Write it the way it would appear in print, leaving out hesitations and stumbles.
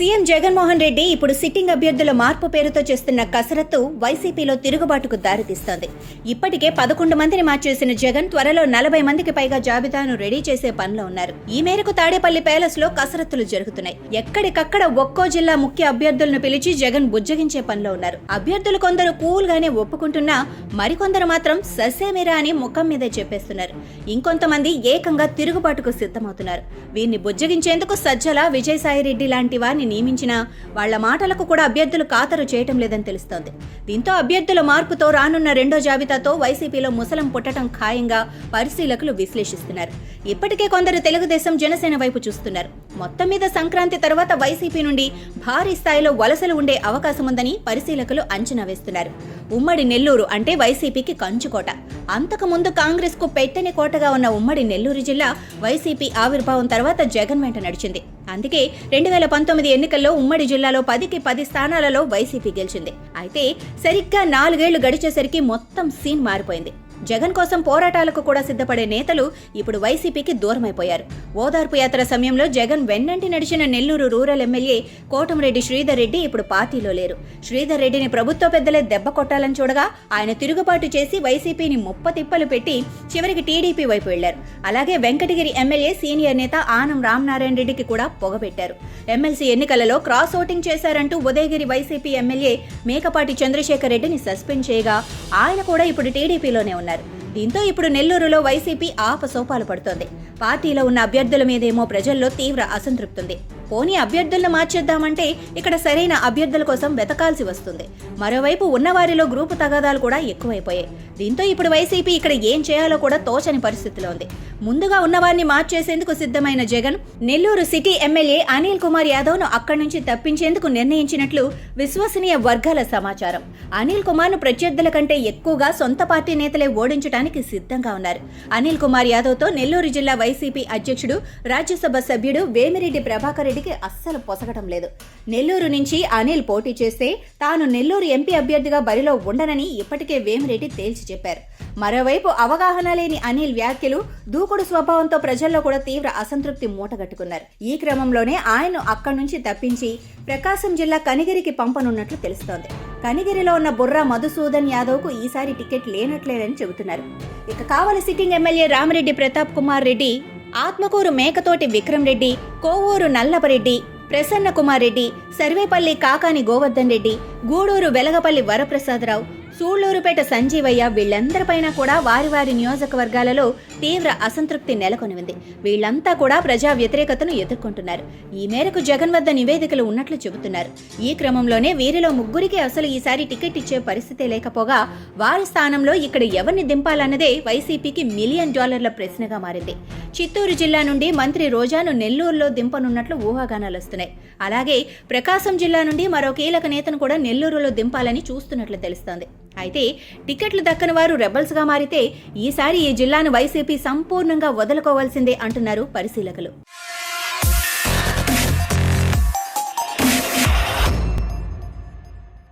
CM Jaganmohan Reddy ఇప్పుడు sitting అభ్యర్థుల మార్పు పేరుతో చేస్తున్న కసరత్తు వైసీపీలో తిరుగుబాటుకు దారితీస్తోంది. ఇప్పటికే 11 మందిని మార్చేసిన జగన్ త్వరలో 40 మందికి పైగా జాబితాను రెడీ చేసే పనిలో ఉన్నారు. ఈ మేరకు తాడేపల్లి ప్యాలెస్ లో కసరత్తులు జరుగుతున్నాయి. ఎక్కడికక్కడ ఒక్కో జిల్లా ముఖ్య అభ్యర్థులను పిలిచి జగన్ బుజ్జగించే పనిలో ఉన్నారు. అభ్యర్థులు కొందరు కూల్ గానే ఒప్పుకుంటున్నా మరికొందరు మాత్రం ససేమిరా అని ముఖం మీదే చెప్పేస్తున్నారు. ఇంకొంతమంది ఏకంగా తిరుగుబాటుకు సిద్ధమవుతున్నారు. వీరిని బుజ్జగించేందుకు సజ్జల, విజయసాయిరెడ్డి లాంటి వారిని నియమించినా వాళ్ల మాటలకు కూడా అభ్యర్థులు ఖాతరు చేయటం లేదని తెలుస్తోంది. దీంతో అభ్యర్థుల మార్పుతో రానున్న రెండో జాబితాతో వైసీపీలో ముసలం పుట్టడం ఖాయంగా పరిశీలకులు విశ్లేషిస్తున్నారు. ఇప్పటికే కొందరు తెలుగుదేశం, జనసేన వైపు చూస్తున్నారు. మొత్తం మీద సంక్రాంతి తర్వాత వైసీపీ నుండి భారీ స్థాయిలో వలసలు ఉండే అవకాశం ఉందని పరిశీలకులు అంచనా వేస్తున్నారు. ఉమ్మడి నెల్లూరు అంటే వైసీపీకి కంచుకోట. అంతకుముందు కాంగ్రెస్ కు పెట్టని కోటగా ఉన్న ఉమ్మడి నెల్లూరు జిల్లా వైసీపీ ఆవిర్భావం తర్వాత జగన్ వెంట నడిచింది. అందుకే 2019 ఎన్నికల్లో ఉమ్మడి జిల్లాలో 10కి 10 స్థానాలలో వైసీపీ గెలిచింది. అయితే సరిగ్గా 4 ఏళ్లు గడిచేసరికి మొత్తం సీన్ మారిపోయింది. జగన్ కోసం పోరాటాలకు కూడా సిద్ధపడే నేతలు ఇప్పుడు వైసీపీకి దూరమైపోయారు. ఓదార్పు యాత్ర సమయంలో జగన్ వెన్నంటి నడిచిన నెల్లూరు రూరల్ ఎమ్మెల్యే కోటంరెడ్డి శ్రీధర్ రెడ్డి ఇప్పుడు పార్టీలో లేరు. శ్రీధర్ రెడ్డిని ప్రభుత్వ పెద్దలే దెబ్బ కొట్టాలని చూడగా ఆయన తిరుగుబాటు చేసి వైసీపీని ముప్పతిప్పలు పెట్టి చివరికి టీడీపీ వైపు వెళ్లారు. అలాగే వెంకటగిరి ఎమ్మెల్యే సీనియర్ నేత ఆనం రామనారాయణ రెడ్డికి కూడా పొగబెట్టారు. ఎమ్మెల్సీ ఎన్నికలలో క్రాస్ ఓటింగ్ చేశారంటూ ఉదయగిరి వైసీపీ ఎమ్మెల్యే మేకపాటి చంద్రశేఖర్ రెడ్డిని సస్పెండ్ చేయగా ఆయన కూడా ఇప్పుడు టీడీపీలోనే ఉన్నారు. దీంతో ఇప్పుడు నెల్లూరులో వైసీపీ ఆపసోపాలు పడుతోంది. పార్టీలో ఉన్న అభ్యర్థుల మీదేమో ప్రజల్లో తీవ్ర అసంతృప్తుంది. పోనీ అభ్యర్థులను మార్చేద్దామంటే ఇక్కడ సరైన అభ్యర్థుల కోసం వెతకాల్సి వస్తుంది. మరోవైపు ఉన్నవారిలో గ్రూపు తగాదాలు కూడా ఎక్కువైపోయాయి. దీంతో ఇప్పుడు వైసీపీ ఇక్కడ ఏం చేయాలో కూడా తోచని పరిస్థితిలో ఉంది. ముందుగా ఉన్నవారిని మార్చేసేందుకు సిద్ధమైన జగన్ నెల్లూరు సిటీ ఎమ్మెల్యే అనిల్ కుమార్ యాదవ్ ను అక్కడి నుంచి తప్పించేందుకు నిర్ణయించినట్లు విశ్వసనీయ వర్గాల సమాచారం. అనిల్ కుమార్ ను ప్రత్యర్థుల కంటే ఎక్కువగా సొంత పార్టీ నేతలే ఓడించడానికి సిద్ధంగా ఉన్నారు. అనిల్ కుమార్ యాదవ్ తో నెల్లూరు జిల్లా వైసీపీ అధ్యక్షుడు, రాజ్యసభ సభ్యుడు వేమిరెడ్డి ప్రభాకర్ రెడ్డికి అస్సలు పొసగటం లేదు. నెల్లూరు నుంచి అనిల్ పోటీ చేస్తే తాను నెల్లూరు ఎంపీ అభ్యర్థిగా బరిలో ఉండనని ఇప్పటికే వేమిరెడ్డి తేల్చి చెప్పారు. మరోవైపు అవగాహన లేని అనిల్ వ్యాఖ్యలు, దూకుడు స్వభావంతో ప్రజల్లో కూడా తీవ్ర అసంతృప్తి మూటగట్టుకున్నారు. ఈ క్రమంలోనే ఆయన్ను అక్కడి నుంచి తప్పించి ప్రకాశం జిల్లా కనిగిరికి పంపనున్నట్లు తెలుస్తోంది. కనిగిరిలో ఉన్న బుర్రా మధుసూదన్ యాదవ్ కు ఈసారి టికెట్ లేనట్లేదని చెబుతున్నారు. ఇక కావలి సిట్టింగ్ ఎమ్మెల్యే రామిరెడ్డి ప్రతాప్ కుమార్ రెడ్డి, ఆత్మకూరు మేకతోటి విక్రమ్ రెడ్డి, కోవూరు నల్లపరెడ్డి ప్రసన్న కుమార్ రెడ్డి, సర్వేపల్లి కాకాని గోవర్ధన్ రెడ్డి, గూడూరు వెలగపల్లి వరప్రసాదరావు, సూళ్లూరుపేట సంజీవయ్య వీళ్లందరిపైన కూడా వారి వారి నియోజకవర్గాలలో తీవ్ర అసంతృప్తి నెలకొని ఉంది. వీళ్లంతా కూడా ప్రజా వ్యతిరేకతను ఎదుర్కొంటున్నారు. ఈ మేరకు జగన్ వద్ద నివేదికలు ఉన్నట్లు చెబుతున్నారు. ఈ క్రమంలోనే వీరిలో ముగ్గురికి అసలు ఈసారి టికెట్ ఇచ్చే పరిస్థితే లేకపోగా వారి స్థానంలో ఇక్కడ ఎవరిని దింపాలన్నదే వైసీపీకి $1 మిలియన్ ప్రశ్నగా మారింది. చిత్తూరు జిల్లా నుండి మంత్రి రోజాను నెల్లూరులో దింపనున్నట్లు ఊహాగానాలు వస్తున్నాయి. అలాగే ప్రకాశం జిల్లా నుండి మరో కీలక నేతను కూడా నెల్లూరులో దింపాలని చూస్తున్నట్లు తెలుస్తోంది. అయితే టికెట్లు దక్కని వారు రెబల్స్ గా మారితే ఈసారి ఈ జిల్లాను వైసీపీ సంపూర్ణంగా వదులుకోవాల్సిందే అంటున్నారు పరిశీలకులు.